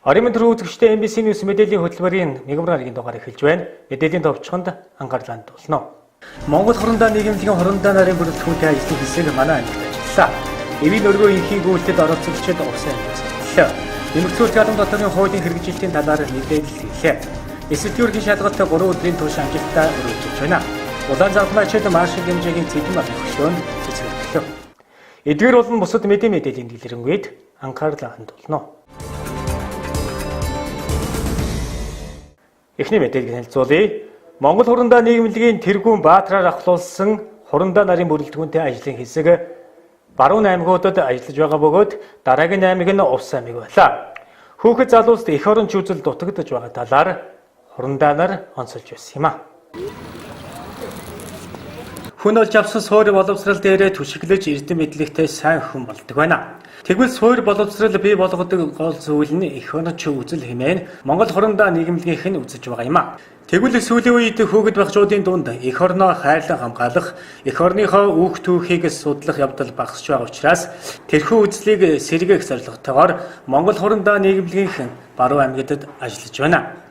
Оройн төрөө үзэгчдээ MBC News мэдээллийн хөтөлбөрийн мегабрагийн дугаар эхэлж байна. Мэдээллийн товчхонд анхаарлаа хандуулна. Монгол хорондоо нийгэмлэгийн хорондоо нарын бүрэлдэхүүнтэй ажлын хэсэг манай аймагт ажилласан. Эвийн өргөө инхийн гүйлтэд оролцогчид усан ажилласан. Нэмэгцүүлэлт гадам доторын хуулийн хэрэгжилтийн талаар мэдээлэл хийлээ. Эсвэлтийн шалгалтад 3 өдрийн турш амжилттай өргөжүүлж байна. Улаан завхмаачид маршал хэмжээгийн цэдэн багийн хөшлөөнд цэцгэлээ. Эдгээр болон бусад мэдээллийн дэлгэрэнгээд анхаарлаа хандуулна. Эхний мэдээлэл хэлцүүлье. Монгол хорондоо нийгэмлэгийн тэргүүн Баатраар ахлуулсан хорондоо нарын бүрэлдэхүүнтэй ажлын хэсэг баруун аймагуудад ажиллаж байгаа бөгөөд дараагийн аймаг нь Увс аймаг байлаа. Хүүхэд залуусд эх орон чүүзэл дутагдж байгаа талаар хорондоо нар онцолж байсан юм а. Хүн олж авсан суур боловсрал дээрээ түшиглэж эрдэм мэдлэгтэй сайн хүн болдог байна. Тэгвэл суур боловсрал бий болгодог гол зүйл нь эх оноч үзэл хэмээн Монгол хорондоо нийгэмлэгийнх нь үзэж байгаа юм а. Тэгвэл сүүлийн үед хүүхэд багчуудын дунд эх орноо хайрлан хамгаалах, эх орныхоо үүх түүхийг судлах явдал багасч байгаа учраас тэрхүү үзлийг сэргээх зорилготойгоор Монгол хорондоо нийгэмлэгийнх баруун аймагт ажиллаж байна.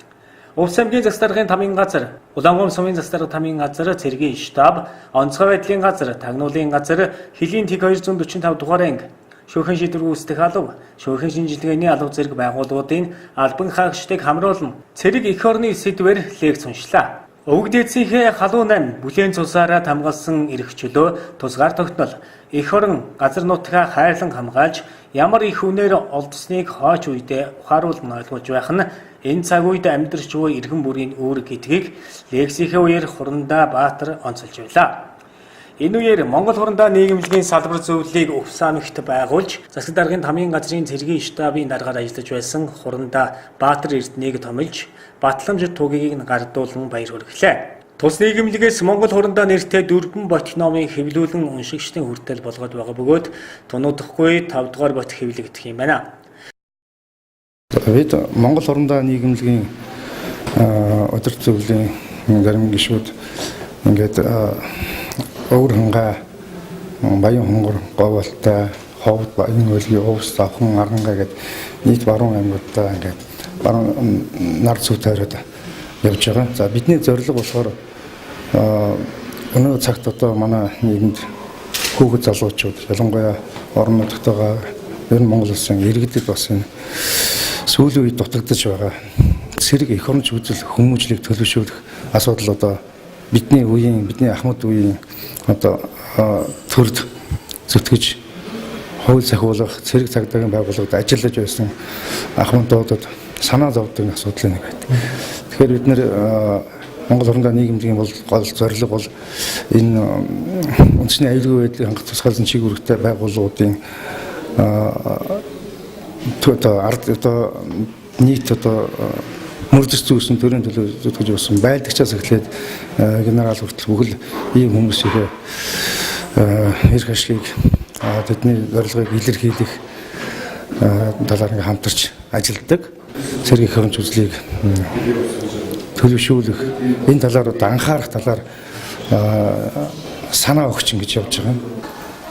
Увс аймгийн засгийн тамийн газар, Улаангом сумын засгийн тамийн газар, цэргийн штаб, онцгой байдлын газар, тагнуулын газар, хөлийн тэг 245 дугаар анги, шүүхэн шийдвэр үүсгэх алба, шүүхэн шинжилгээний алба зэрэг байгууллагуудын албан хаагчдыг хамруулан цэрэг эх орны сэдвээр лекц уншлаа. Өвөг дээдсийнхээ халуун 8 бүлээн цусаараа хамгаалсан эрх чөлөө тусгаар тогтнол эх орон газар нутгаа хайрлан хамгаалж ямар их үнээр олдсныг хойч үедээ ухааруулан ойлгуулж байх нь энэ цаг үед амьдарч буй иргэн бүрийн үүрэг гэдгийг лекцийн үеэр Хорондоо Баатар онцолж байлаа. Энэ үеэр Монгол хорондоо нийгэмлэгийн салбар зөвлөлийг Увс аймагт байгуулж засаг даргын тамийн газрын цэргийн штабын даргаар ажиллаж байсан Хорондоо Баатар эрдэнэгийг томилж батламж тугийг гардуулан баяр хүргэлээ. Тус нийгэмлэгээс Монгол хорондоо нэртэй 4 бот номын хэвлүүлэн уншигчдын хүртэл болгоод байгаа бөгөөд тунуудахгүй 5 дугаар бот хэвлэгдэх юм байна. Бид Монгол хорондоо нийгэмлэгийн өдөр зөвлөлийн зарим гишүүд ингээд өвөр хангаа баян хонгор говьолтой ховд баян өлгийн Увс завхан арангаа гэдэг нийт баруун аймагуудаа ингээд баруун нар зүй тойроод явж байгаа. За бидний зорилго болохоор өнөө цагт одоо манай нийгэмд хүүхэд залуучууд ялангуяа орон нутгатайгаа ер нь Монгол улсын иргэдэд бас энэ сүүлийн үед дутагдж байгаа цэрэг эх оронч үзэл хүмүүжлийг төлөвшүүлэх асуудал одоо бидний ахмад үеийн одоо төрд зүтгэж хууль сахиулах цэрэг цагдаагийн байгууллагад ажиллаж байсан ахмадуудад санаа зовдөг асуудлын нэг байдаг. Тэгэхээр бид нэр Монгол хорондоо нийгэмлэгийн гол зорилго бол энэ үндэсний аюулгүй байдлыг хангах тусгаалсан чиг үүрэгтэй байгууллагуудын нийт мөрдөс зүйсэн төрийн төлөө зүтгэж явсан байлдагчаас эхлээд генерал хүртэл бүхэл ийм хүмүүсийн эрх ашгийг тэдний зорилгыг илэрхийлэх талаар ингээ хамтарч ажилладаг. Цэрэг эх оронч үзлийг төлөвшүүлэх энэ талаар одоо анхаарах талаар санаа өгч ингэж явж байгаа.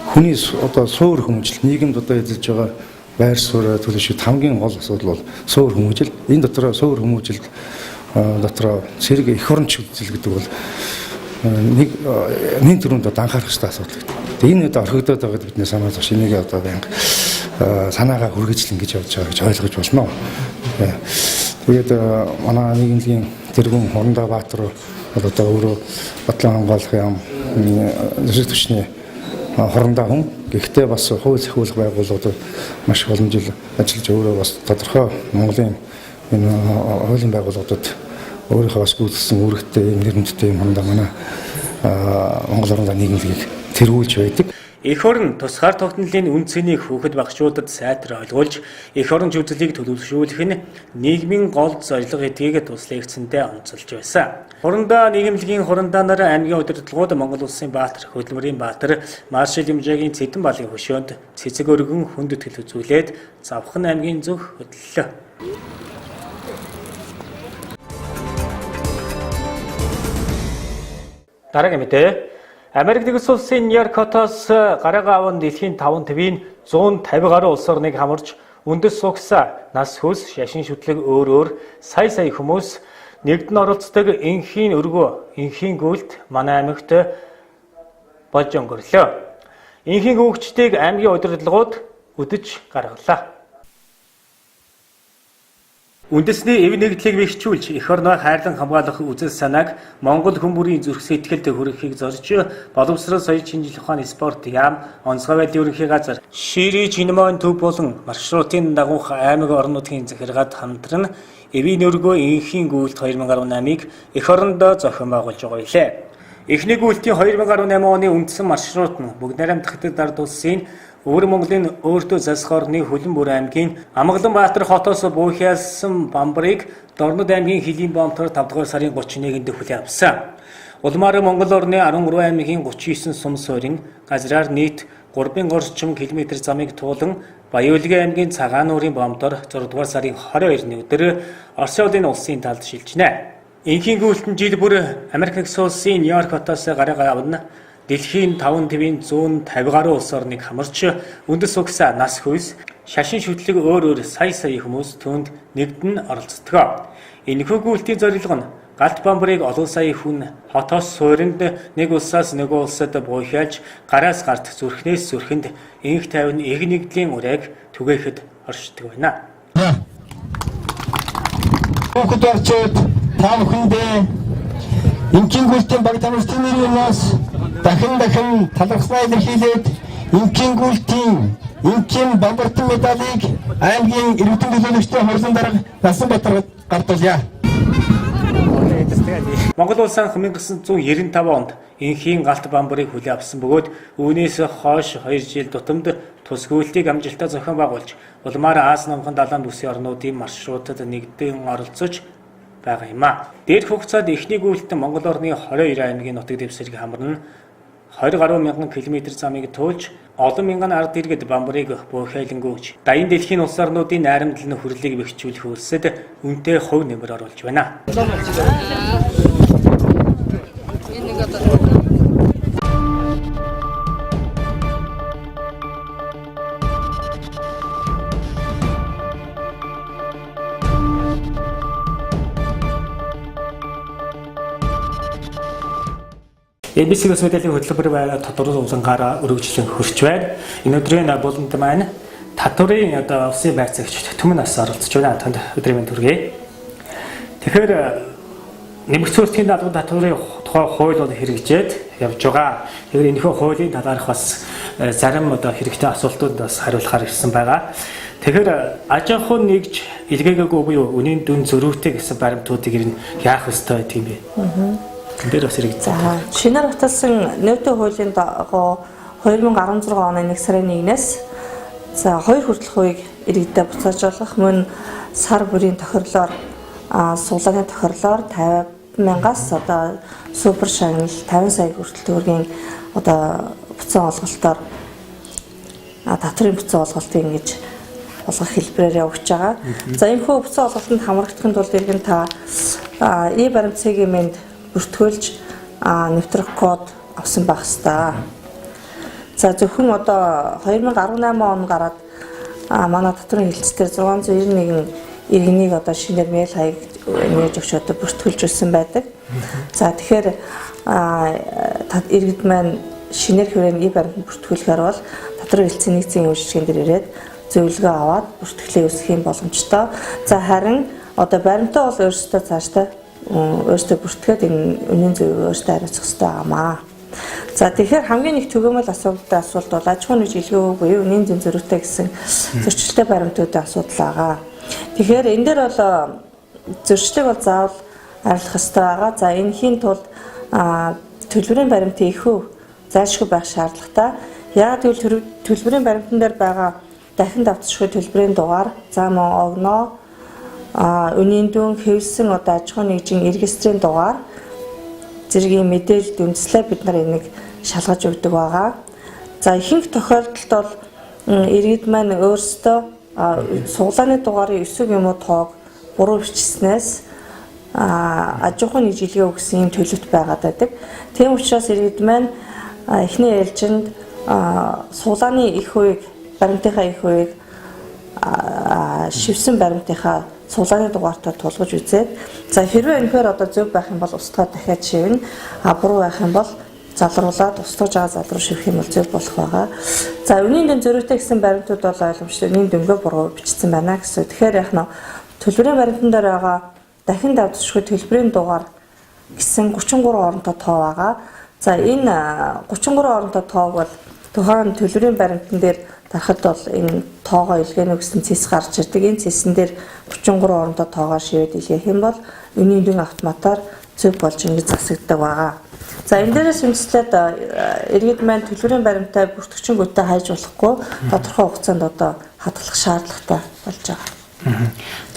Хүний одоо суур хүмүүжил нийгэмд одоо эзэлж байгаа байр суурь төлөвшөлт хамгийн гол асуудал бол суур хүмүүжил. Энэ дотор суур хүмүүжилд дотор цэрэг эх оронч үзэл гэдэг бол нэг төрөнд анхаарах хэрэгтэй асуудал гэдэг. Энэ одоо орхигдоод байгаад бидний санаа зовш энийг одоо байнга санаагаа хүргэжлэн гэж явж байгаа гэж ойлгож болно. Тэгээд манай нийгэмлэгийн тэргүүн Хорондоо Баатар бол одоо өөрөө батлан хамгаалах юм зөвшөөрөл төвчний хорондоо хүн. Гэхдээ бас хууль сахиулах байгууллагууд маш олон жил ажиллаж өөрөө бас тодорхой Монголын энэ хуулийн байгууллагуудад өөрийнхөө бас гүйцэтгсэн үүрэгтэй нэрмэттэй юм хандаа манай Монгол хорондоо нийгэмлэгийг тэргүүлж байдаг. Эх орн тусгаар тогтнолын үн цэнийг хүүхэд багчуудад сайтар ойлгуулж эх орон үзлийг төлөвшүүлэх нь нийгмийн гол зорилго гэдгийг тус лекцэндээ онцолж байсан. Хорондоо нийгэмлэгийн хорондоо нар аймгийн удирдлагууд Монгол улсын Баатар, хөдөлмөрийн Баатар, маршал хэмжээгийн цэдэн балын хөшөөнд цэцэг өргөн хүндэтгэл үзүүлээд завхан аймгийн зөв хөдлөлөө. Дараагийн мэдээ. Америк нэгдсэн улсын Нью-Йорк хотоос гараага аван дэлхийн 5 төвийн 150 гаруй улс орныг хамарч үндэс сугсаа, нас хөлс, шашин шүтлэг өөр сая хүмүүс нэгдэн оролцдог энхийн өргөө, энхийн гүйлт манай аймагт болж өнгөрлөө. Энхийн гүйлтийг аймгийн удирдлагууд үдэж гаргалаа. Үндэсний эв нэгдлийг бэхжүүлж эх орноо хайрлан хамгаалах үзэл санааг Монгол хүн бүрийн зүрх сэтгэлд хүрэхийг зорж боловсрол соёлын шинжилгээ ухааны спорт яам онцгой байдлын ерөнхий газар Шири Чинмон төв болон маршрутын дагуух аймаг орнуудын захиргаад хамтран эвийн өргөө энхийн гүйлт 2018-ыг эх орондоо зохион байгуулж байгаа билээ. Эхний гүйлтийн 2018 оны үндсэн маршрут нь бүгд найрамдах дард улсын Өвөр Монголын өөртөө засах орны Хөлбөмбөр аймгийн Амгаланбаатар хотоос буухиалсан бамбарыг Дорнод аймгийн Хилийн бомтор 5 дугаар сарын 31-нд хүлээн авсан. Улмаар Монгол орны 13 аймгийн 39 сум суурин газраар нийт 3,000 орчим км замыг туулан Баяулгийн аймгийн Цагаан нуурын бомтор 6 дугаар сарын 22-ны өдөр Орос улсын талд шилжинэ. Энхийн гүйлтэн жил бүр Америк нэгдсэн улсын Нью-Йорк хотоос гараа авна. Дэлхийн 5 твийн 150 гаруй улс орныг хамарч үндэс угсаа, нас хүйс, шашин шүтлэг өөр сая хүмүүс түүнд нэгдэн оролцдог. Энэхүү гүйлтийн зорилго нь галт бамбарыг олон сая хүн хотоос суурьнд нэг улсаас нөгөө улсад буухиалж гараас гарт зүрхнээс зүрхэнд энх тайван эг нэгдлийн уриаг түгээхэд оршдог байна. Бүгд орчод та бүхэндээ энхийн гүйлтийн баг тамирчдын нэрээс дахин талархснаа илэрхийлээд энхийн гүйлтийн энхийн бамбартын медалийг аймгийн иргэдийн төлөөлөгчдийн хурлын дарга Насан Батар гартуулъя. Монгол улс анх 1995 онд энхийн галт бамбарыг хүлээн авсан бөгөөд үүнээс хойш 2 жил тутамд тус гүйлтийг амжилттай зохион байгуулж улмаар Аз намхан далайн бүсийн орнуудын маршрутад нэгдэн оролцож байгаа юм а. Дээрх хугацаанд эхний гүйлтэн Монгол орны 22 аймгийн нутаг дэвсгэрийг хамарна 20 гаруй мянган км замыг туулж олон мянган ард иргэд бамбарыг буухайлангүйж дайын дэлхийн улс орнуудын найрамдлын хүрлийг бэхжүүлэх үйлсэд үнэтэй хувь нэмэр оруулж байна. MBC medeelliin hutulbur татварын улангаар өргөжлөн хөрч байна. Энэ өдрийн болонд маань татварын улсын байцаагч Түмэн Нас оролцож байна. Танд өдрийн төргий. Тэгэхээр нэмэгдсэн улсын дадлын татварын тухай хууль бол хэрэгжээд явж байгаа. Тэгэхээр энэхүү хуулийн талаарх бас зарим хэрэгтэй асуултууд бас хариулахаар ирсэн байгаа. Тэгэхээр аж ахуйн нэгж илгээгээгүй буюу үнийн дүн зөрүүтэй гэсэн баримтуудыг ер нь яах ёстой гэдэг юм бэ? Шинээр баталсан нөөцийн хуулийн дагуу 2016 оны 1 сарын 1-ээс 2 хүртэлх үеийг иргэдэд буцаажуулах мөн сар бүрийн тохирлоор суулгааны тохирлоор 50,000-аас супер шагнал 50 сая хүртэл төгрөгийн буцаан олголтоор татварын буцаан олголтыг ингэж болгох хэлбэрээр явагдаж байгаа. За энэхүү буцаан олголтод хамрагдахын тулд иргэн та баримт-цэгийн мэнд бүртгүүлж нэвтрэх код авсан байх ёстой. За зөвхөн 2018 он гараад манай татварын хэлцээр 691 иргэнийг шинээр мэйл хаяг нээж өгч бүртгүүлж ирсэн байдаг. За тэгэхээр иргэд маань шинээр хүрээний баримтанд бүртгүүлэхээр бол татварын хэлцээ нэгцийн үйлчилгээнд ирээд зөвлөгөө аваад бүртгэлээ үүсгэх боломжтой. За харин баримтаа бол өөрсдөө цаашдаа өөрсдөө бүртгээд энэ үнийн зөвийг өөрсдөө хариуцах хэрэгтэй байна. За тэгэхээр хамгийн их төгөөмөл асуулт бол аж ахуйн нэгж илгээгүй буюу үнийн зэн зөрүүтэй гэсэн зөрчилтэй баримтуудын асуудал байгаа. Тэгэхээр энэ дээр бол зөрчлийг бол заавал арилгах хэрэгтэй байгаа. За энэхийн тулд төлбөрийн баримтын ихүү зайлшгүй байх шаардлагатай. Яг тэгвэл төлбөрийн баримтан дээр байгаа дахин давтчихгүй төлбөрийн дугаар, зам огноо үнийн дүн хэвлсэн аж ахуйн нэгжийн регистрийн дугаар зэргийн мэдээлэлд үндэслээ бид нар энийг шалгаж өгдөг байгаа. За ихэнх тохиолдолд бол иргэд маань өөрсдөө суглааны дугаарын эсвэг юм уу тоог буруу бичснээс аж ахуйн жилгээ өгсөн юм төлөвт байгаад байдаг. Тийм учраас иргэд маань эхний ээлжинд суглааны их үеийг баримтынхаа их үеийг шивсэн баримтынхаа цулааны дугаартаа тулгаж үзээд за хэрвээ энэхээр одоо зөв байх юм бол устгаа дахиад шивнэ. Буруу байх юм бол залруулаад устгаж байгаа зал руу шивэх юм бол зөв болох байгаа. За үнийн дэм зөрүүтэй гэсэн баримтууд бол ойлгомжтой. Үнийн дөнгөө буруу бичсэн байна гэсэн. Тэгэхээр яг нь төлбөрийн баримтан дээр байгаа дахин давтчихгүй төлбөрийн дугаар гэсэн 33 оронтой тоо байгаа. За энэ 33 оронтой тоог бол тухайн төлбөрийн баримтан дээр дарахад бол энэ тоогоо илгээнэ гэсэн цэс гарч ирдэг. Энэ цэсэн дээр 33 оронтой тоогоо шивээд илгээх юм бол үнийн дэм автоматар зөв болж ингэж засагддаг байгаа. За энэ дээрээс үндэслээд иргэд маань төлбөрийн баримтаа бүртгэгчингүүтээ хайж болохгүй тодорхой хугацаанд одоо хадгалах шаардлагатай болж байгаа.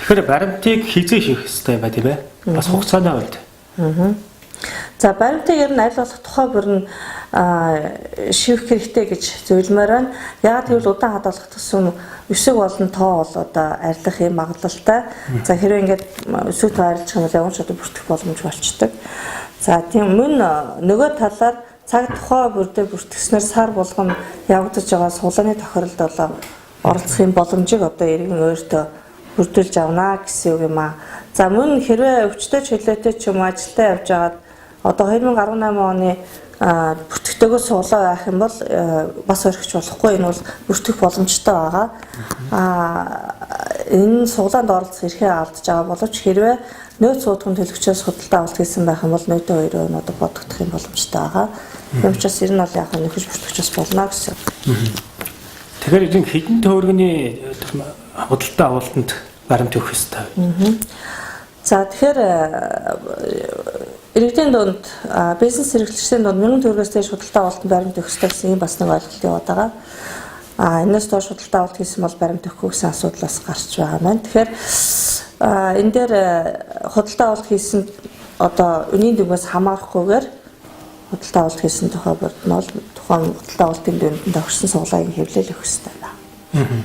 Тэгэхээр баримтыг хизээ шийх хэрэгтэй бай тийм ээ. Бас хугацааны хувьд. За баримтыг ер нь аль болох тухай бүр нь шивэх хэрэгтэй гэж зөвлөмөр байна. Яг тэгвэл удаан хадгалах тусам өсөг болон тоо бол одоо арилгах юм магадлалтай. За хэрвээ ингээд өсөг тоо арилжих юм бол явж одоо бүртгэх боломж болчдөг. За тийм мөн нөгөө талаар цаг тухай бүрдээ бүртгэснээр сар болгон явагдаж байгаа суулааны тохиолдолд болоо оролцох юм боломжийг одоо иргэн өөртөө бүрдүүлж авна гэсэн үг юм аа. За мөн хэрвээ өвчтөй чөлөөтэй ч юм ажилдаа явж байгаад одоо 2018 оны бүртгэгдэгөө суулаа байх юм бол бас орхиж болохгүй. Энэ бол бүртгэх боломжтой байгаа. Энэ суулаанд оролцох эрхээ алдж байгаа боловч хэрвээ нөөц суудгын төлөгчөөс худалдаа авалт хийсэн байх юм бол нөөдөө хоёроо нь одоо бодогдох юм боломжтой байгаа. Тийм учраас ер нь бол яг нөхөж бүртгэгчөөс болно гэсэн. Тэгэхээр энэ хэдэн төгрөгийн худалдаа авалтанд баримт өгөх ёстой. За тэгэхээр иргэдийн дунд бизнес эрхлэгчдийн дунд 1000 төгрөгөөс дээш худалдаа авалтанд баримт өгөх ёстой гэсэн ийм бас нэг ойлголт яваад байгаа. Энэс доош худалдаа авалт хийсэн бол баримт өгөхгүй гэсэн асуудал бас гарч байгаа маань. Тэгэхээр энэ дээр худалдаа авалт хийсэн одоо үнийн дүнээс хамаарахгүйгээр худалдаа авалт хийсэн тухай боднол тухайн худалдаа авалтын дүнд тохирсон суулгааг хэвлэл өгөх ёстой байна.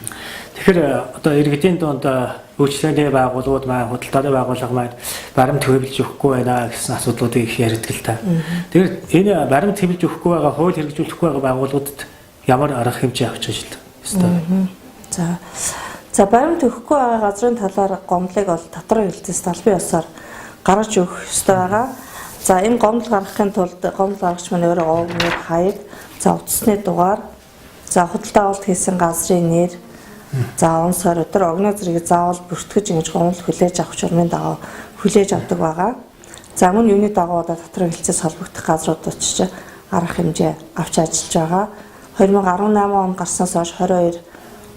Тэгэхээр одоо иргэдийн дунд үйлчлэгээний байгууллагууд маань худалдааны байгууллага маань баримт хэвлэж өгөхгүй байна гэсэн асуудлуудыг их ярьдаг л та. Тэгэхээр энэ баримт хэвлэж өгөхгүй байгаа хууль хэрэгжүүлэхгүй байгаа байгууллагуудад ямар арга хэмжээ авч ажилладаг ёстой. За баримт өгөхгүй байгаа газрын талаар гомдлыг бол дотроо хэлцээс талбай ёсоор гаргаж өгөх ёстой байгаа. За энэ гомдол гаргахын тулд гомдол гаргагч маань өөрөө овны хаяг, за утасны дугаар, за худалдаа авалт хийсэн газрын нэр, за он сар өдөр огно зэрэг заавал бүртгэж ингэж гомдол хүлээж авах журмын дагуу хүлээж авдаг байгаа. За мөн юуны дагуу одоо дотроо хэлцээс холбогдох газрууд очиж арга хэмжээ авч ажиллаж байгаа. 2018 он гарснаас хойш 22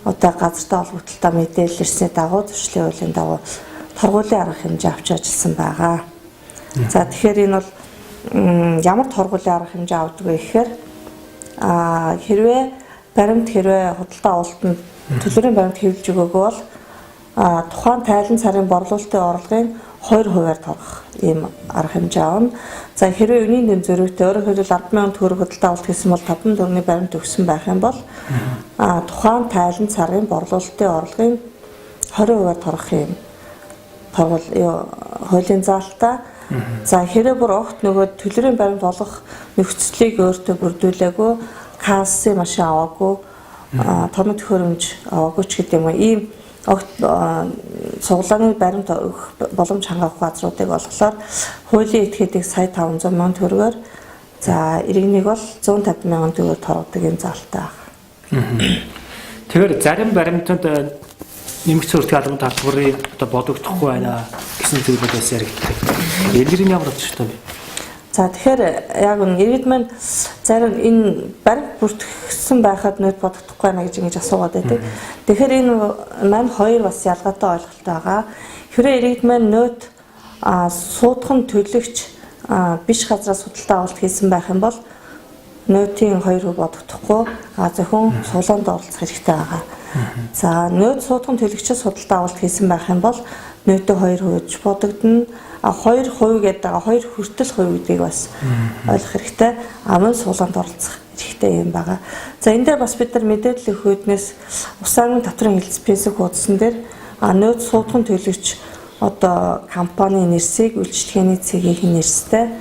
одоо газартай холбогдлолтой мэдээлэл ирсний дагуу зөрчлийн хуулийн дагуу торгуулийн арга хэмжээ авч ажилласан байгаа. За тэгэхээр энэ бол ямар торгуулийн арга хэмжээ авдаг вэ гэхээр хэрвээ худалдаа авалтанд төлбөрийн баримт хэвлэж өгөөгүй бол тухайн тайлан царын борлуулалтын орлогын 2%-аар торгох ийм арга хэмжээ авна. За хэрвээ үнийн дэм зөрүүтэй өөрөөр хэлбэл 10,000 төгрөг худалдаа авалт хийсэн бол 5 төгрөгийн баримт өгсөн байх юм бол тухайн тайлан царын борлуулалтын орлогын 20%-аар торгох юм хуулийн заалтаа. За хэрвээ бүр огт нөгөө төлбөрийн баримт олох нөхцөлийг өөртөө бүрдүүлээгүй, кассын машин аваагүй, тоног төхөөрөмж аваагүй ч гэдэг юм уу ийм огт суглааны баримт өгөх боломж хангах газруудыг болохоор хуулийн этгээдийг сая 500 мянган төгрөгөөр за иргэнийг бол 150 мянган төгрөгөөр торгодог юм заалтай байна. Тэгэхээр зарим баримтанд нэмэгдсэн үртгийн албан талбарын одоо бодогдохгүй байна гэсэн зүйлүүдээс яригддаг. Элэр нь ямар учиртай вэ? За тэгэхээр яг нь иргэд маань зарим энэ баримт бүртгэгдсэн байхад нөт бодогдохгүй байна гэж ингэж асуугаад байдаг. Тэгэхээр энэ маань хоёр бас ялгаатай ойлголт байгаа. Хэрвээ иргэд маань нөт суудхан төлөгч биш газраас худалдаа авалт хийсэн байх юм бол нөтийн 2% бодогдохгүй зөвхөн суулаанд оролцох хэрэгтэй байгаа. За нөт суудхан төлөгчөөс худалдаа авалт хийсэн байх юм бол нөтөө 2% бодогдно. 2% гэдэг 2 хүртэл хувь гэдгийг бас ойлгох хэрэгтэй. Мөн суулаанд оролцох хэрэгтэй юм байгаа. За энэ дээр бас бид нар мэдээлэл өгөх үүднээс усан татрын хэлц спесифик хуудсан дээр нөөц суудгын төлөгч одоо компани нэрсийг үйлчлэгээний цэгийн нэрстэй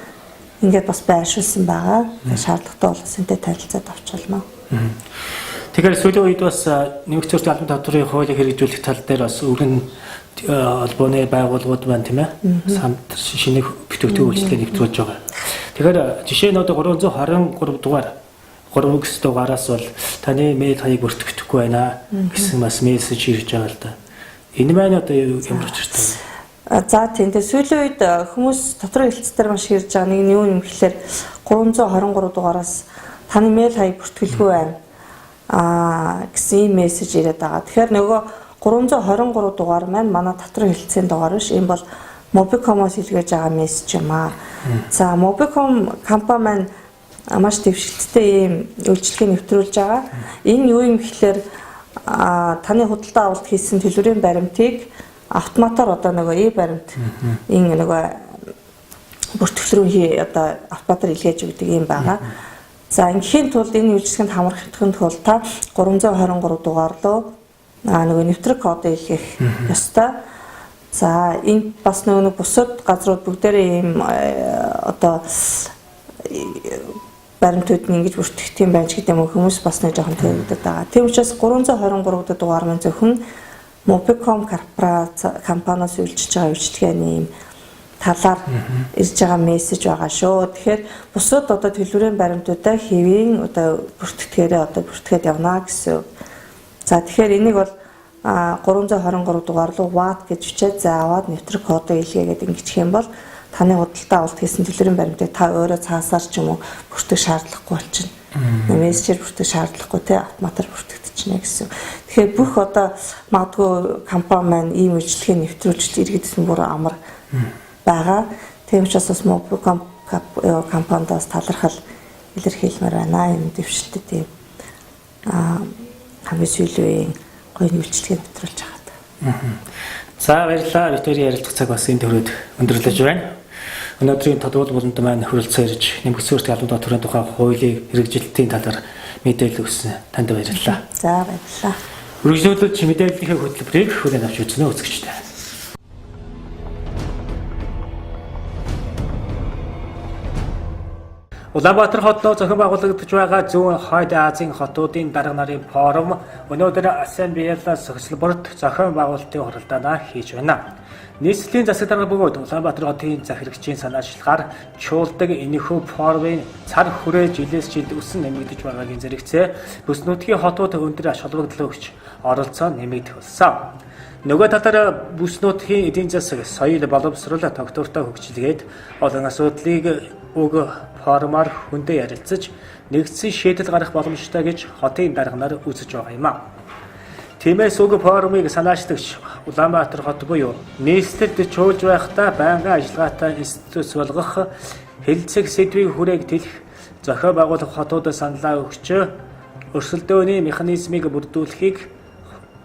ингээд бас байршуулсан байгаа. Шаардлагатай бол энтэй танилцаад авч болно. Тэгэхээр сүүлийн үед бас нэгдсэн төрлийн албан татврын хуулийг хэрэгжүүлэх тал дээр бас өргөн албаны байгууллагууд байна тийм ээ. Самт шинэ бүтээгдэхүүн үйлчлэгээ нэвтрүүлж байгаа. Тэгэхээр жишээ нь одоо 323 дугаар 3 дугаараас бол таны мэйл хаяг бүртгэхгүй байна гэсэн бас мессеж ирж байгаа л да. Энэ маань одоо ямар учиртай вэ? За тийм. Тэгээ сүүлийн үед хүмүүс татврын хэлцээр маш ирж байгаа нэг нь юу юм гэхээр 323 дугаараас таны мэйл хаяг бүртгэлгүй байна гэсэн мессеж ирээд байгаа. Тэгэхээр нөгөө 323 дугаар маань манай татврын хэлтсийн дугаар биш. Энэ бол Mobicom-оос илгээж байгаа мессеж юм аа. За Mobicom компани маань маш дэвшилттэй ийм үйлчилгээ нэвтрүүлж байгаа. Энэ юу юм гэхээр таны худалдаа авалт хийсэн төлбөрийн баримтыг автоматар одоо нөгөө баримт энэ нөгөө бүртгэл рүү одоо автоматар илгээж өгдөг юм байгаа. За ингээхийн тулд энэ үйлчлэгэнд хамрахын тулд та 323 дугаар руу нөгөө нэвтрэх кодыг илгээх ёстой. За энэ бас нөгөө бусад газрууд бүгдээрээ ийм одоо баримтууд нь ингэж бүртгэх юм байж гэдэг юм хүмүүс бас нэг жоохон төвөгдөд байгаа. Тийм учраас 323 дугаар маань зөвхөн Mobicom компаниас үйлчилж байгаа үйлчлэгээний ийм талаар ирж байгаа мессеж байгаа шүү. Тэгэхээр бусад одоо төлбөрийн баримтуудаа хэвийн одоо бүртгэдгээрээ одоо бүртгээд явна гэсэн. За тэгэхээр энийг бол 323 дугаар руу WAT гэж бичээд зааваад нэвтрэх кодыг илгээгээд ингэчих юм бол таны худалдаа авалт хийсэн төлбөрийн баримтыг та өөрөө цаасаар ч юм уу бүртгэх шаардлагагүй болчихно. Мессежээр бүртгэх шаардлагагүй те автоматар бүртгэгдчихнэ гэсэн. Тэгэхээр бүх одоо магадгүй компани маань ийм үйлчлэгээ нэвтрүүлж иргэдэд бүр амар байгаа. Тийм учраас бас Mobicom компаниудаас талархал илэрхийлмээр байна. Энэ дэвшилтэд тийм хамгийн сүүлийн гоё үйлчлэгээ нэвтрүүлж байгаа. За баярлалаа. Бидний ярилцах цаг бас энэ төрөд өндөрлөж байна. Өнөөдрийн тодруулбарт маань хүрэлцэн ирж нэмэгдсэн өөртөө албан татврын тухай хуулийн хэрэгжилтийн талаар мэдээлэл өгсөн танд баярлалаа. За баярлалаа. Үргэлжлүүлж мэдээллийнхээ хөтөлбөрийг хүлээн авч үзсэн үзэгчтэй. Улаанбаатар хотноо зохион байгуулагдаж байгаа зүүн хойд Азийн хотуудын дарга нарын форум өнөөдөр MBC-аас хутулбурт зохион байгуулалтын хуралдаанаа хийж байна. Нийслэлийн засаг дарга бөгөөд Улаанбаатар хотын захирагчийн санаачлагаар чуулдаг энэхүү форумын цар хүрээ жилээс жилд өсөн нэмэгдэж байгаагийн зэрэгцээ бүс нутгийн хотууд өндөр ач холбогдол өгч оролцоо нэмэгдэх болсон. Нөгөө талаараа бүс нутгийн эдийн засаг, соёл боловсрол тогтвортой хөгжлөгээд олон асуудлыг уг форумаар хүндээ ярилцаж нэгдсэн шийдэл гаргах боломжтой гэж хотын дарга нар үзэж байгаа юм а. Тиймээс уг форумыг санаачлагч Улаанбаатар хот буюу нийслэлд чуулж байхдаа байнгын ажиллагаатай институт болгох, хэлэлцэх сэдвийн хүрээг тэлэх, зохион байгуулах хотуудад саналаа өгч өрсөлдөөний механизмыг бүрдүүлэхийг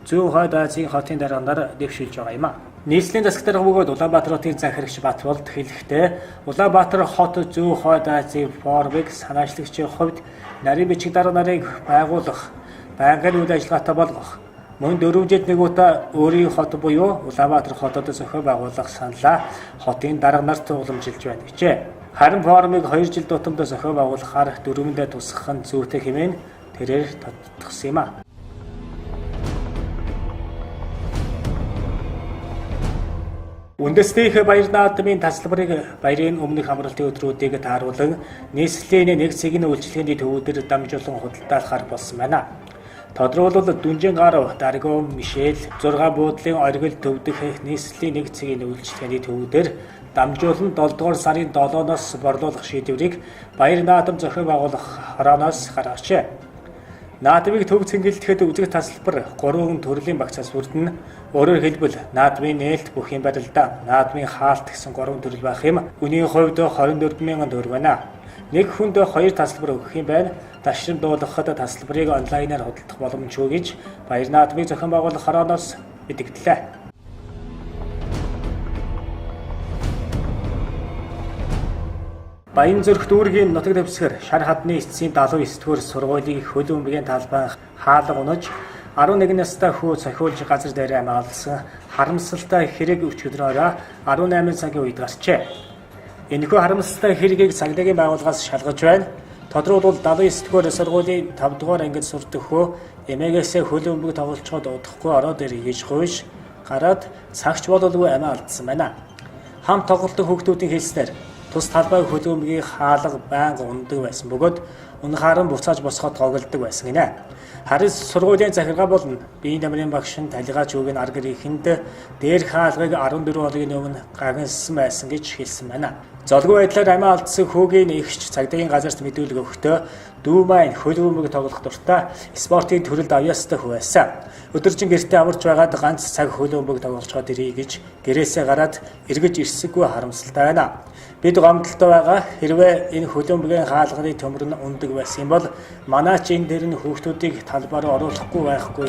зүүн хойд Азийн хотын дарга нар дэвшилж байгаа юм а. Нийслэлийн засаг дарга бөгөөд Улаанбаатар хотын захирагч Батболд хэлэхдээ Улаанбаатар хот зүүн хойд Азийн форумыг санаачлагчийн хувьд нарийн бичиг дарга нарыг байгуулах, байнгын үйл ажиллагаатай болгох, мөн 4 жилд нэг удаа өөрийн хот буюу Улаанбаатар хотод зохион байгуулах саналаа хотын дарга нарт уламжилж байна гэжээ. Харин форумыг 2 жил тутамд зохион байгуулахаар дөрвөндөө тусгах нь зүйтэй хэмээн тэрээр тодтогсон юм а. Үндэснийх баяр наадмын тасалбарыг баярын өмнөх амралтын өдрүүдийг тааруулан нийслэлийн нэг цэгийн үйлчлэгээний төвүүдээр дамжуулан худалдаалахаар болсон байна. Тодорхойлбол Дүнжин гарав, Даргом, Мишель, 6 буудлын оргил төвдөх нийслэлийн нэг цэгийн үйлчлэгээний төвүүдээр дамжуулан 7 дугаар сарын 7-оос борлуулах шийдвэрийг баяр наадам зохион байгуулах хорооноос гаргажээ. Наадмыг төв цэнгэлдэхэд үзэх тасалбар 3 төрлийн багцаас бүрдэн. Өөрөөр хэлбэл наадмын нээлт бүх юм барилдаа, наадмын хаалт гэсэн 3 төрөл байх юм. Үнийн хувьд 24,000 төгрөг байна. Нэг хүнд 2 тасалбар өгөх юм байна. Ташрын дуулгахад тасалбарыг онлайнаар худалдах боломжгүй гэж баяр наадмыг зохион байгуулах хорооноос мэдэгдлээ. Баянзүрх дүүргийн нутаг дэвсгэр шар хадны эцсийн 79-р сургуулийн хөл бөмбөгийн талбай хаалга унаж 11 настай хүү цохиулж газар дээр амгаалсан харамсалтай хэрэг өчигдрөөрөө 18 цагийн үед гарчээ. Энэхүү харамсалтай хэргийг цагдаагийн байгууллагаас шалгаж байна. Тодорхойлбол 79 дугаар сургуулийн 5 дугаар ангид сурдаг хөө эмээгээсээ хөл бөмбөг тоглолцоход удахгүй ороод ирэх гэж хойш гараад цагч бололгүй амиа алдсан байна. Хамт тоглолтын хүүхдүүдийн хэлснээр тус талбай хөл бөмбөгийг хаалга байнга ундаг байсан бөгөөд үнэн харан буцааж босгоод тоглодог байсан гинэ. Харин сургуулийн захиргаа болон биеийн дамрын багш нь талигаач үгийн арга ихэнд дээр хаалгыг 14 хоногийн өмнө гагнсан байсан гэж хэлсэн байна. Золгүй байдлаар амиа алдсан хүүгийн эгч цагдаагийн газарт мэдүүлэг өгөхдөө дүү маань хөл бөмбөг тоглох дуртай спортын төрөлд авьяастай хуваасан. Өдөржин гэртээ амарч байгаад ганц цаг хөл бөмбөг тоглолцоход ирье гэж гэрээсээ гараад эргэж ирсэггүй харамсалтай байна. Бид гомдолтой байгаа хэрвээ энэ хөл бөмбөгийн хаалганы төмөр нь ундаг байсан бол манайч энэ дээр нь хүүхдүүдийг талбараа оруулахгүй байхгүй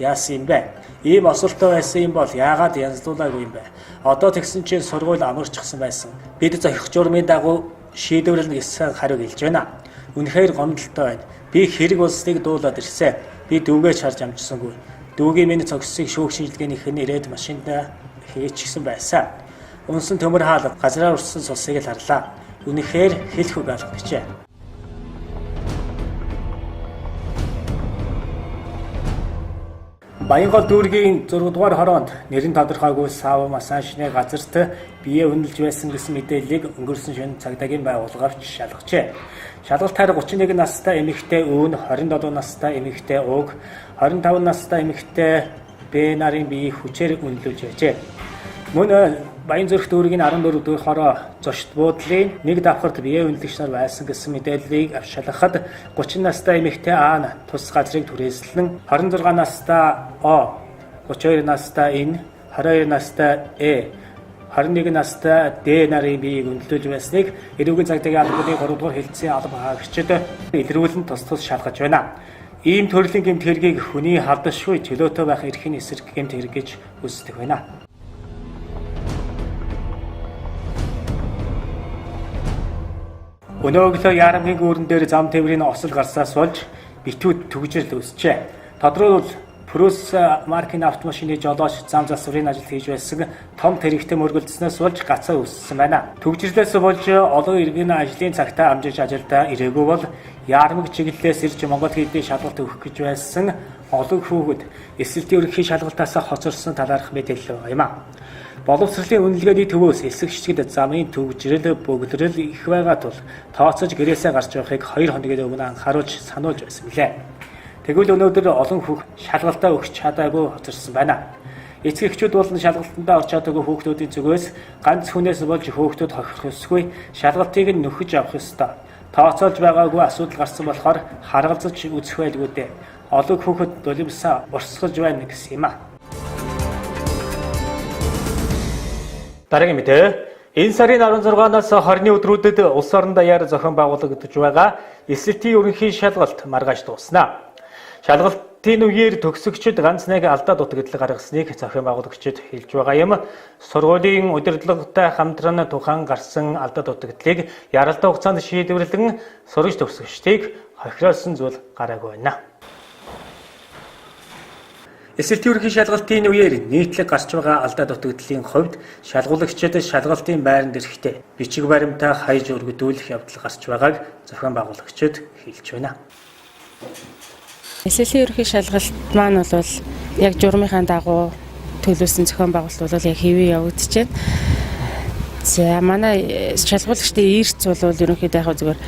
яасан юм бэ? Ийм осолтой байсан юм бол яагаад янзлуулаагүй юм бэ? Одоо тэгсэн чинь сургууль амарчсан байсан. Бид зохих журмын дагуу шийдвэрлэнэ гэсэн хариу хэлж байна. Үнэхээр гомдолтой байна. Би хэрэг улсыг дуулаад ирсэн. Би дүүгээ чарж амжсангүй. Дүүгийн минь цогцсыг шүүх шинжилгээнийх нь ирээд машинд хийчихсэн байсан. Унсан төмөр хаалга газраар урсан цусыг л харлаа. Үнэхээр хэлэх үг алгажээ. Баянгол дүүргийн 6 дугаар хороонд нэрийн тодорхойгүй сав массажны газарт бие үнэлж байсан гэсэн мэдээллийг өнгөрсөн шөнө цагдаагийн байгууллагч шалгажээ. Шалгалтаар 31 настай эмэгтэй өвн, 27 настай эмэгтэй уг, 25 настай эмэгтэй Б нарын биеийг хүчээр үнэлж байжээ. Мөн Баянзүрх дүүргийн 14 дугаар хороо зочд буудлын нэг давхарт бие үнэлэгч нар байсан гэсэн мэдээллийг авшалгахад 30 настай эмэгтэй А нь тус газрыг түрээслэн 26 настай О, 32 настай Н, 22 настай Э, 21 настай Д нарын биеийг үнэлж байсныг эрүүгийн цагдаагийн албаны 3 дугаар хэлтсийн алба хаагчид илрүүлэн тус шалгаж байна. Ийм төрлийн гэмт хэргийг хүний халдшгүй чөлөөтэй байх эрхийн эсрэг гэмт хэрэг гэж үздэг байна. Өнөөгөө ярамгийн гүүрэн дээр зам тээврийн осол гарсаас болж битүүд төгжрөл үүсчээ. Тодорхойлбол Прус маркийн автомашины жолооч зам засварын ажил хийж байсан том тэрэгтэй мөргөлдснөөс болж гацаа үүссэн байна. Төгжрлөөс болж олон иргэн ажлын цагтаа амжиж ажилдаа ирээгүй бол яармаг чиглэлээс ирж Монгол хэлний шалгалт өгөх гэж байсан олон хүүхэд эсэлтийн ерөнхий шалгалтаас хоцорсон талаарх мэдээлэл байна юм а. Боловсролын үнэлгээний төвөөс эсэгчгэд замын төгжрөл бөглөрөл их байгаа тул тооцож гэрээсээ гарч байхыг 2 хоногийн өмнө анхааруулж сануулж байсан билээ. Тэгвэл өнөөдөр олон хүүхэд шалгалтаа өгч чадаагүй хоцорсон байна. Эцэгчүүд болон шалгалтандаа орж чадаагүй хүүхдүүдийн зүгээс ганц хүнээс болж хүүхдүүд хохирох ёсгүй, шалгалтыг нь нөхөж авах ёстой. Тооцоолж байгаагүй асуудал гарсан болохоор харгалзаж үзэх байлгүй дээ. Олон хүүхэд долимсаа урсгаж байна гэсэн юм а. Дараагийн мэдээ. Энэ сарын 16-наас 20-ны өдрүүдэд улс орон даяар зохион байгуулагдаж байгаа эсэлтийн ерөнхий шалгалт маргааш дуусна. Шалгалтын үеэр төгсөгчид ганц нэг алдаа дутагдал гаргасныг зохион байгуулагчид хэлж байгаа юм. Сургуулийн удирдлагатай хамтран тухайн гарсан алдаа дутагдлыг яралтай хугацаанд шийдвэрлэн сурагч төгсөгчдийг хохиросон зүйл гараагүй байна. Эсэлтийн ерөнхий шалгалтын үеэр нийтлэг гарч байгаа алдаа дутагдлын хувьд шалгуулагчид шалгалтын байранд ирэхдээ бичиг баримтаа хайж өргөдүүлэх явдал гарч байгааг зохион байгуулагчид хэлж байна. Эсэлтийн ерөнхий шалгалт маань бол яг журмынхаа дагуу төлөвлөсөн зохион байгуулалт бол яг хэвээ явагдаж байна. За манай шалгуулагчдын эрц бол ерөнхийдөө яг зүгээр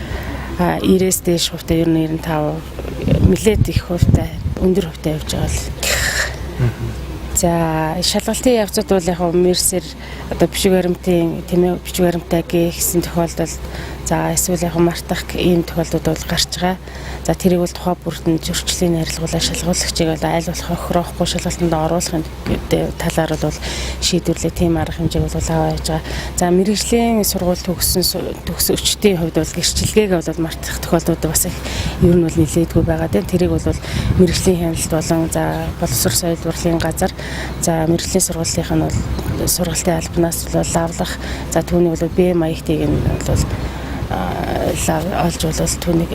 90-ээс дээш хувьтай 95 нэлээд их хувьтай өндөр хувьтай явж байгаа л. За шалгалтын явцад бол яг мэрсэр одоо бичиг баримтын тийм ээ бичиг баримтаа гэсэн тохиолдолд за эсвэл яг мартах ийм тохиолдлууд бол гарч байгаа. За тэрийг бол тухай бүртэн зөрчлийн арилгуулаа шалгуулагчийг бол аль болох охироохгүй шалгалтанд оруулахын талаар бол шийдвэрлэх тийм арга хэмжээг бол аваа яаж байгаа. За мэрэгжлийн сургууль төгсөгчдийн хувьд бол гэрчлэгээг бол мартах тохиолдлууд бас их ер нь бол нэлээдгүй байгаа дээ. Тэрийг бол мэрэгжлийн хяналт болон за боловсрол соёл урлагийн газар за мэрэгжлийн сургуулийн нь бол сургалтын албанаас бол лавлах за түүний бол Б маягтыг нь бол олж болол түүнийг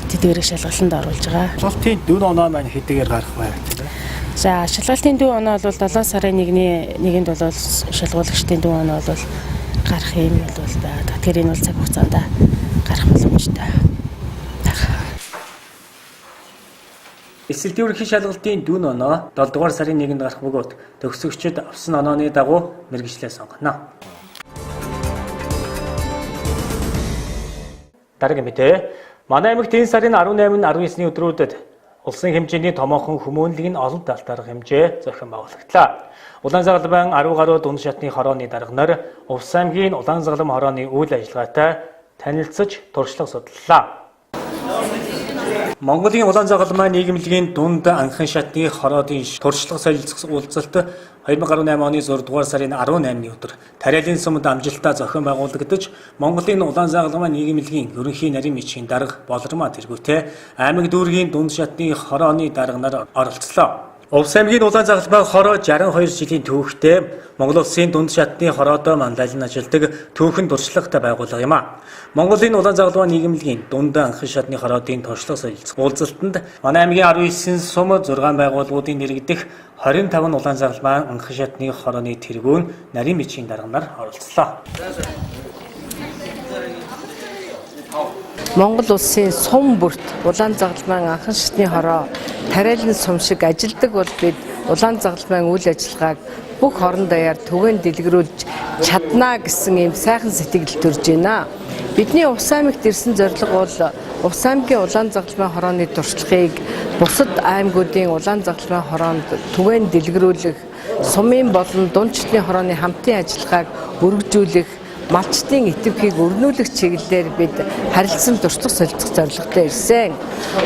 тэдгэрэг шалгалтанд оруулж байгаа. Шалгалтын дөрөв оноо маань хэдийгээр гарах байна тийм. За шалгалтын дөрөв оноо бол 7 сарын 1-нд бол шалгуулагчдын дөрөв оноо бол гарах юм бол байна. Тэгэхээр энэ бол цаг хугацаанд гарах боломжтой. Эсэлтийн ерөнхий шалгалтын дүүн оноо 7 дугаар сарын 1-нд гарах бөгөөд төгсөгчид авсан онооны дагуу мэргэжлээ сонгоно. Дараагийн мэдээ. Манай аймагт энэ сарын 18-19-ний өдрүүдэд улсын хэмжээний томоохон хүмүүнлэгийн олон талаарх хэмжээ зохион байгуулагдлаа. Улаанзагалмайн 10 гаруй дунд шатны хорооны дарга нар Увс аймгийн Улаанзагалм хорооны үйл ажиллагаатай танилцж туршлага судлаа. Монголын Улаанзагалмайн нийгэмлэгийн дунд анхан шатны хороодын туршлага солилцох уулзалт 2018 оны 6 дугаар сарын 18-ны өдөр тариалын сумд амжилттай зохион байгуулагдаж Монголын Улаанзагалмайн нийгэмлэгийн ерөнхий нарийн бичгийн дарга Болормоо тэргүүтээ аймаг дүүргийн дунд шатны хорооны дарга нар оролцлоо. Увс аймгийн Улаанзагалмайн хороо 62 жилийн түүхтэй Монгол улсын дунд шатны хороодоо мандалан ажилдаг түүхэн туршлагатай байгууллага юм а. Монголын Улаанзагалмайн нийгэмлэгийн дунд анхан шатны хороодын туршлага солилцох уулзалтанд манай аймгийн 19 сум 6 байгууллагуудын нэрэгдэх 25 Улаанзагалмайн анхан шатны хорооны тэргүүн нарийн бичгийн дарга нар оролцлоо. Монгол улсын сум бүрт Улаанзагалмайн анхан шатны хороо тариалан сум шиг ажилдаг бол бид Улаанзагалмайн үйл ажиллагааг бүх хорон даяар түгээн дэлгэрүүлж чаднаа гэсэн ийм сайхан сэтгэл төрж байна. Бидний Увс аймагт ирсэн зорилго бол Увс аймгийн Улаанзагалмайн хорооны туршлагыг бусад аймагуудын Улаанзагалмайн хороонд түгээн дэлгэрүүлэх, сумын болон дунд шатны хорооны хамтын ажиллагааг өргөжүүлэх, малчдын идэвхийг өрнүүлэх чиглэлээр бид харилцан туршлага солилцох зорилготой ирсэн.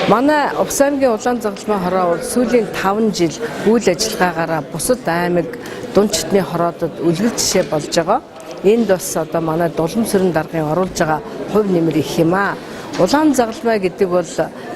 Манай Увс аймгийн Улаанзагалмайн хороо бол сүүлийн 5 жил үйл ажиллагаагаараа бусад аймаг дунд шатны хороодод үлгэр жишээ болж байгаа. Энд бас одоо манай дулам сүрэн даргын оруулж байгаа хувь нэмэр их юм аа. Улаанзагалмай гэдэг бол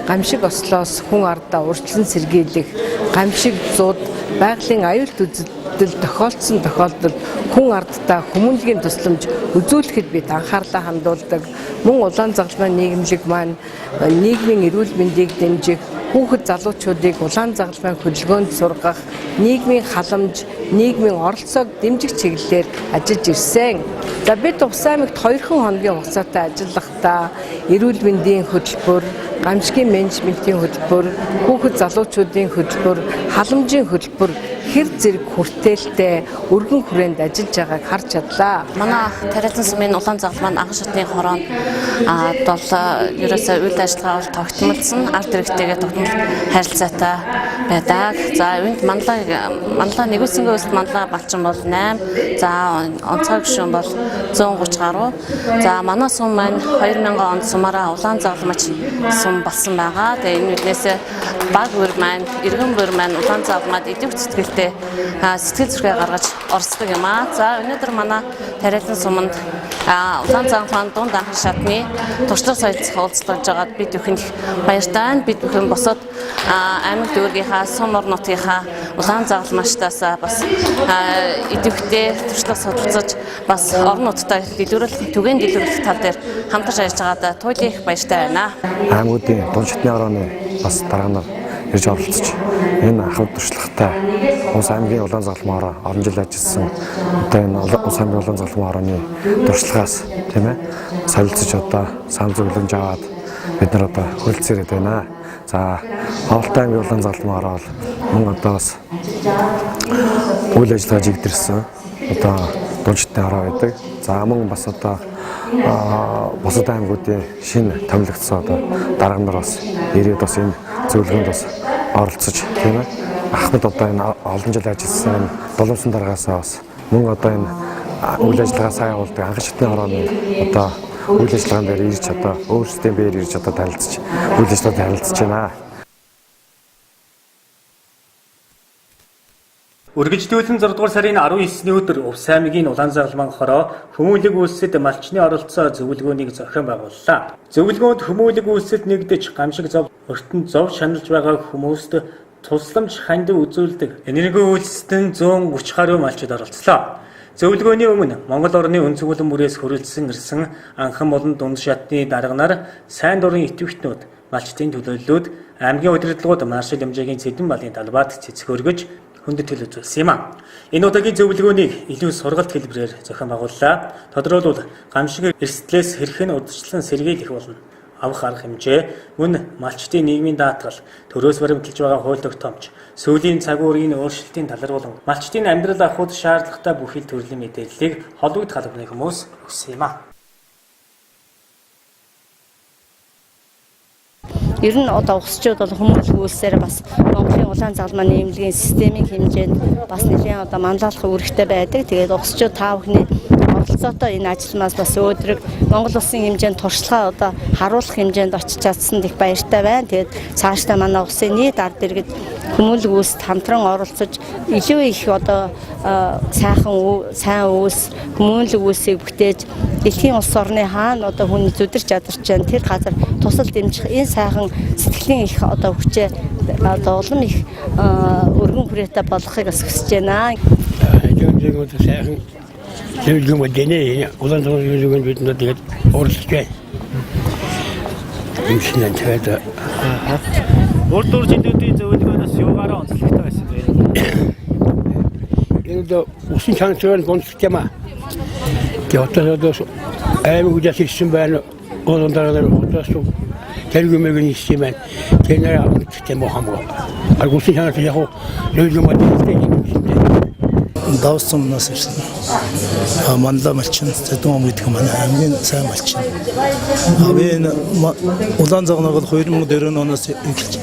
гамшиг ослоос хүн ардаа урьдчилан сэргийлэх, гамшиг зууд, байгалийн аюулт үзэгдэл тохиолдсон тохиолдолд хүн ардтаа хүмүүнлэгийн тусламж үзүүлэхэд бид анхаарлаа хандуулдаг. Мөн Улаанзагалмайн нийгэмлэг маань нийгмийн эрүүл мэндийг дэмжих, хүүхэд залуучуудыг Улаанзагалмайн хөдөлгөөнд сургах, нийгмийн халамж, нийгмийн оролцоог дэмжих чиглэлээр ажиллаж ирсэн. За бид Увс аймагт 2 хоногийн хугацаатай ажиллахдаа эрүүл мэндийн хөтөлбөр, гамшигын менежментийн хөтөлбөр, хүүхэд залуучуудын хөтөлбөр, халамжийн хөтөлбөр хэр зэрэг хүртээлтэй өргөн хүрээнд ажиллаж байгааг харж чадлаа. Манай тариалан сумын Улаанзагалмайн анхан шатны хороо бол ерөөсөө үйл ажиллагаа бол тогтмолсон, ард иргэдтэйгээ тогтмол харилцаатай байдаг. За энд манлаа нэгүсэнгийн үйлс манлаа балчин бол 8, за онцгой гишүүн бол 130 гаруй. За манай сум маань 2000 онд сумаараа Улаанзагалмайч сум болсон байгаа. Тэгээ энэ үднээс баг бүр маань, иргэн бүр маань Улаанзагалмайд идэвх сэтгэлтэй сэтгэл зүрхээ гаргаж орсдог юм аа. За өнөөдөр манай тариалан суманд Улаанзагалмайн дунд анхан шатны туршлага солилцох уулзалт байгаад бид бүхэн баяртай. Бид бүхэн босоод аймаг дүүргийнхаа сум ор нутгийнхаа Улаанзагалмайчтаас бас идэвхтэй туршлага судалцаж бас орон нутгад түгээн дэлгэрүүлэх тал дээр хамтарч ажиллаж байгаадаа туйлын их баяртай байна. Аймагуудын дунд шатны хорооны бас дарга нар ирж оролцож энэ ахуй туршлагатай Увс аймгийн Улаанзагалмайн хороо орон жил ажилласан одоо энэ Увс аймгийн Улаанзагалмайн хорооны туршлагаас тийм ээ солилцож одоо санал зөвлөмж аваад бид нар одоо хөлцөөрөд байна. За Ховлт аймгийн Улаанзагалмайн хороо бол мөн одоо бас үйл ажиллагаа жигдэрсэн одоо дунд шатны хороо байдаг. За мөн бас одоо бусад аймагуудын шинэ томилогдсон одоо дарга нар бас ирээд бас энэ зөвлөгөөнд бас оролцож тийм ээ ахмад одоо энэ олон жил ажилласан долоомсон даргаасаа бас мөн одоо энэ үйл ажиллагаа сайн явуулдаг анхан шатны хорооны одоо үйл ажиллагаан дээр ирж одоо өөрсдийн биеэр ирж одоо танилцж үйл ажиллагаанд харилцаж байна. Үргэлжлүүлэн 6 дугаар сарын 19-ний өдөр Увс аймгийн Улаанзагалмайн хороо хүмүүнлэг үйлсэд малчны оролцоо зөвлөгөөнийг зохион байгууллаа. Зөвлөгөөнд хүмүүнлэг үйлсэд нэгдэж гамшиг зов өртөнд зов шаналж байгаа хүмүүст тусламж хандив үзүүлдэг энерги үйлсэдэн 130 гаруй малчид оролцлоо. Зөвлөгөөний өмнө Монгол орны үн цэвэрлэн бүрээс хөрөлдсөн ирсэн анхан болон дунд шатны дарга нар сайн дурын идэвхтнүүд малчдын төлөөллүүд аймгийн удирдлагууд маршал хэмжээгийн цэдэн балын талбайд цэцэг өргөж хүндэтгэл үзүүлсэн юм а. Энэ удаагийн зөвлөгөөнийг илүү сургалт хэлбэрээр зохион байгууллаа. Тодорхойлбол гамшиг эрсдлээс хэрхэн урьдчилан сэргийлэх болно. авах арга хэмжээ, мөн малчдын нийгмийн даатгал, төрөөс баримталж байгаа хууль тогтоомж, сүүлийн цаг уурын өөрчлөлтийн талар болон малчдын амьдрал ахуйд шаардлагатай бүх хил төрлийн мэдээллийг холбогд халбаны хүмүүс өгсөн юм а. Ер нь одоо ухсчууд бол хүмүүст үйлсээр бас Монголын улаан загалмааны эмнэлгийн системийн хэмжээнд бас нэлээд одоо манлайлах үүрэгтэй байдаг. Тэгээд ухсчууд та бүхний оролцоотой энэ ажилмаас бас өөдрөг Монгол улсын хэмжээнд туршлагаа одоо харуулах хэмжээнд очиж чадсанд их баяртай байна. Тэгээд цаашдаа манай улсын нийт ард иргэд хүмүүнлэг үйлсэд хамтран оролцож илүү их одоо сайн үйлс, хүмүүнлэг үйлсийг бүтээж дэлхийн улс орны хаана одоо хүний зүдэрч ядарч байна. Тэр газар тусал дэмжих энэ сайхан сэтгэлийн их одоо хүчээ одоо улам их өргөн хүрээтэй болгохыг бас хүсэж байна. Сайхан зөвлөгөө мэдэнэ. Улаан загалмааны зөвлөгөөнд бидэнд тэгээд оролцож байна. Имшнэн тэгээд Урд жилүүдийн зөвлөгөөнөөс юугаараа онцлогтой байсан бэ? Энэ усын чанарын гонцлогтой маа. Тэгээд аймаг үдээс ирсэн байна. Олон дараагаар удаас тэргүүмэргийн ирсэн байна. Тэрнээ амттай мохамго. Усын чанарын яг зөвлөгөө мэдээ. Давсамнаас ирсэн. Манлаа малчин зэтгүүм гэдэг маань хамгийн сайн малчин. Энэ улаан загалмайг 2004 оноос эхэлж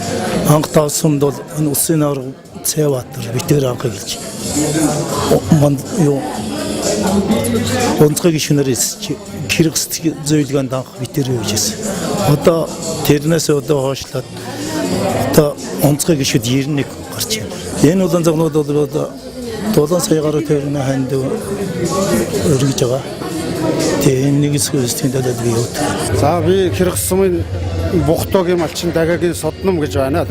анх давсамд бол энэ улсын авраг Цэватар битээр анх эхэлж. Онцгой гишүүнээр хэрэг зөвлөгөөнд анх битээр явжсэн. Одоо тэрнээс хойшлоод одоо онцгой гишүүд 91 гарч байна. Энэ улаан загалмайд бол 7 сая гаруй төгрөгийн ханд өргөж байгаа. Тэгээ энэ нэг зүйлсийн төлөөд би юу. За би хэрэг сумын Бухтогийн малчин Дагагийн Содном гэж байна.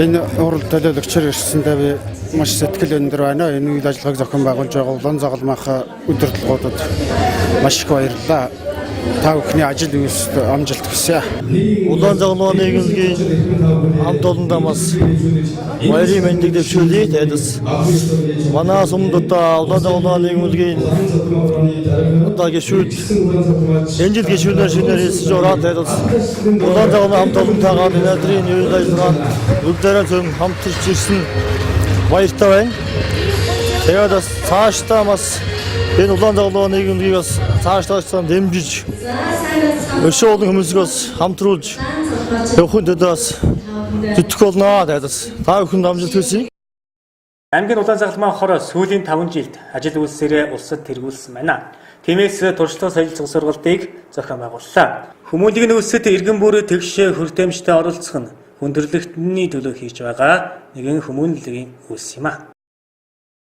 Энэ урал төлөөлөгчөөр ирсэндээ би маш сэтгэл өндөр байна. Энэ үйл ажиллагааг зохион байгуулж байгаа улаан загалмайх удирдлагуудад маш их баярлалаа. Та бүхний ажил үйлсэд амжилт хүсье. Улаан загалмайны нийгэмлэгийн хамт олондоо бас баярын мэндийг дэвшүүлье. Тэдэс манай сумд одоо улаан загалмайны нийгэмлэгийн одоо гишүүд энэ жил гишүүнээр шинээр хэлсэж ороод тэдэс улаан загалмай хамт олонтойгоо өнөөдрийн үйл ажиллагаанд бүгдээрээ хамтарч ирсэн баяртай байна. Тэгээд бас цаашдаа бас энэ улаан загалмайны нийгэмлэгийг бас цаашдаа дэмжиж өшөө олон хүмүүсийг бас хамтруулж явахын тулд бас зүтгэх болно. Тэдэс та бүхэнд амжилт хүсье. Аймгийн улаан загалмай хор сүүлийн 5 жилд ажил үйлсээрээ улсад тэргүүлсэн байна. Тиймээс туршлага солилцох сургалтыг зохион байгууллаа. Хүмүүнлэгийн үйлсэд иргэн бүр тэгш хүртээмжтэй оролцох нь хүндрэлтний төлөө хийж байгаа нэгэн хүмүүнлэгийн үйлс юм а.